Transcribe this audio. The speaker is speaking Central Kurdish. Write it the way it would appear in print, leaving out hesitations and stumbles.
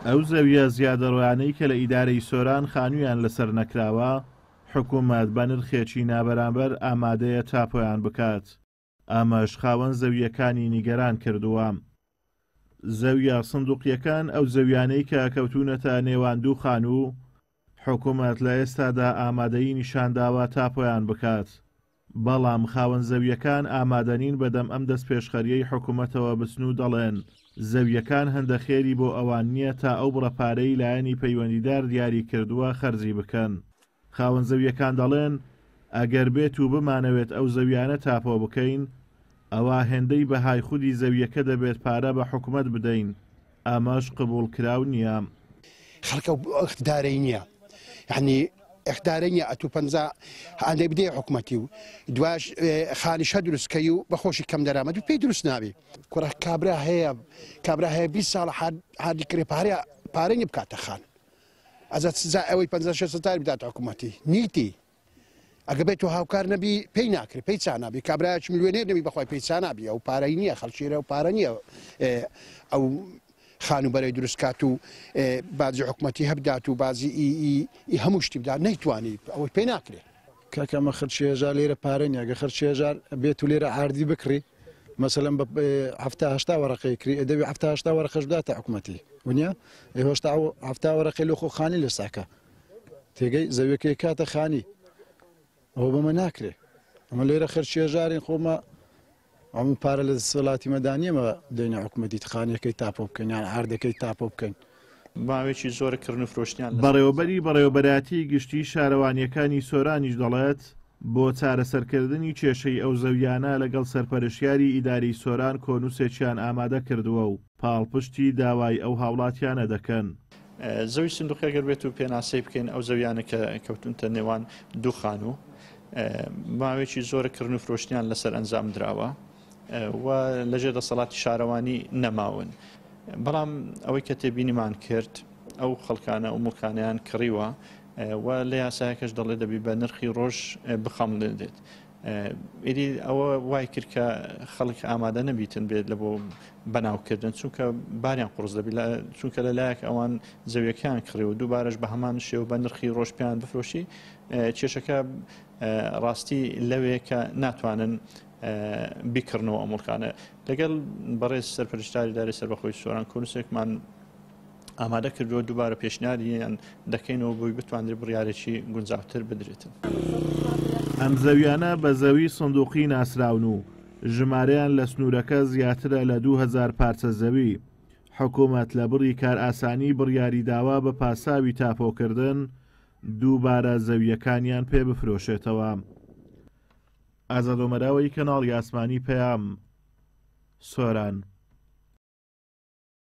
ئەو زەویە زیادەڕوانەی کە لە ئیدارەی سۆران خانوویان لەسەر نەکراوە، حکوومەت بە نرخێکی نابەرامبەر ئامادەیە تاپۆیان بکات. ئەمەش خاوەن زەویەکانی نیگەران کردووە. زەویە سندوقیەکان ئەو زەویانەی کە کەوتونەتە نێوان دوو خانوو، حکوومەت لە ئێستادا ئامادەیی نیشانداوە تاپۆیان بکات. بەڵام خاوەن زەویەکان ئامادەنین بەدەم ئەم دەست پێشخەریەی حکوومەتەوە بچن و دەڵێن زەویەکان هەندە خێری بۆ ئەوان نییە تا ئەو بڕەپارەی لایەنی پەیوەندیدار دیاری کردووە خەرجی بکەن. خاوەن زەویەکان دەڵێن ئەگەر بێت و بمانەوێت ئەو زەویانە تاپۆ بکەین، ئەوە هێندەی بەهای خودی زەویەکە دەبێت پارە بە حکوومەت بدەین. ئەمەش قبول کراو نییە. خەڵکە ئیختیارەی نییە، یعنی ئیختیارەی نییە ئەتوو پەنجا هەندێک بدەی حکوومەتی و دواش خانیشە دروستکەی و بەخۆشی کەم دەرامەد و پێی دروست نابێ. کوڕە کابرا هەیە 20 ساڵ هاردی کرێ پارەی نیە بکاتە خان. ئەزات سزا ئەوەی 56 سەتای بدات حکوومەتی نیتی. ئەگە بێت و هاوکار نەبی پێی ناکرێت، پێی چا نابی، کابراایکی میلیۆنێر نەبی بەخوای پێی چا نابی، ئەو پارەی نییە، خەڵکیرە و پارە نییە ئەو خانوبەرەی دروستکات و بازی حکوومەتی هەبدات و بازی هەموو شتی بدات نەیتوانی، ئەوەی پێی ناکرێت. کاکەمە خەرچێژار لێرە پارە نیە، ئەگە خەرچێژار بێت و لێرە ئاردی بکڕی مەسەلەن بە 70 وەرەقەی کری ئەدەبی 70 وەرەقەش بداتە حکوومەتی ونیە هێشتا 70 وەرەقەی لە خۆ خانی لە ساکە تێگەی زەویەکەی کاتە خانی ئەوە بەمە ناکرێ. ئەمە لێرە خەرچێژارین خۆمە ئەم پارە لە سەڵاتی مەدانیەمە دەینە حکوومەتی خانیەکەی تاپۆ بکەین یان ئاردەکەی تاپۆ بکەین. ماوەیەکی زۆرکردن و فرۆشتیان بەڕێوەبەراتی گشتی شارەوانیەکانی سۆرانیش دەڵێت بۆ چارەسەرکردنی کێشەی ئەو زەویانە لەگەڵ سەرپەرشیاری ئیداری سۆران کۆنووسێکیان ئامادە کردووە و پاڵپشتی داوای ئەو هاوڵاتیانە دەکەن. زەوی سندوقی گەر بێت و پێناسەی بکەین ئەو زەویانە کە کەوتونتە نێوان دوو خانوو ماوەیەکی زۆرکردن و فرۆشتیان لەسەر ئەنجام دراوە و لەژێر دەسەڵاتی شارەوانی نەماون. بەڵام ئەوەی کە تێبینیمان کرد ئەو خەڵکانە و مڵکانیان کڕیوە و لە یاسایەکەش دەڵێ دەبی بە نرخی ڕۆژ بخەمڵێت. ئیدی ئەوە وای کرد کە خەڵک ئامادە نەبیتن بێت لە بۆ بەناوکردن چونکە باریان قڕز دەبی چونکە لەلایەک ئەوان زەویەکان کڕی و دووبارەش بە هەمان شێو بە نرخی ڕۆژ پێیان بفرۆشی کێشەکە ڕاستی لەوەیە کە ناتوانن بیکردنەوە ئەمڵکانە. لەگەڵ بەڕێز سەرپەرشتاری داری سەربەخۆی سۆران کۆنووسێکمان ئامادە کردووە دووبارە پێشنیاریان دەکەینەوە بۆی بتوانێت بڕیارێکی گونجاوتر بدرێتن. ئەم زەویانە بە زەوی سندوقی ناسراون و ژمارەیان لە سنوورەکە زیاترە لە 2000 پارچە زەوی. حکوومەت لە بڕی کار ئاسانی بڕیاری داوا بە پاساوی تاپۆکردن دووبارە زەویەکانیان پێ بفرۆشێتەوە. ئازادۆمەراوی کەناڵی ئاسمانی پەیام سۆران.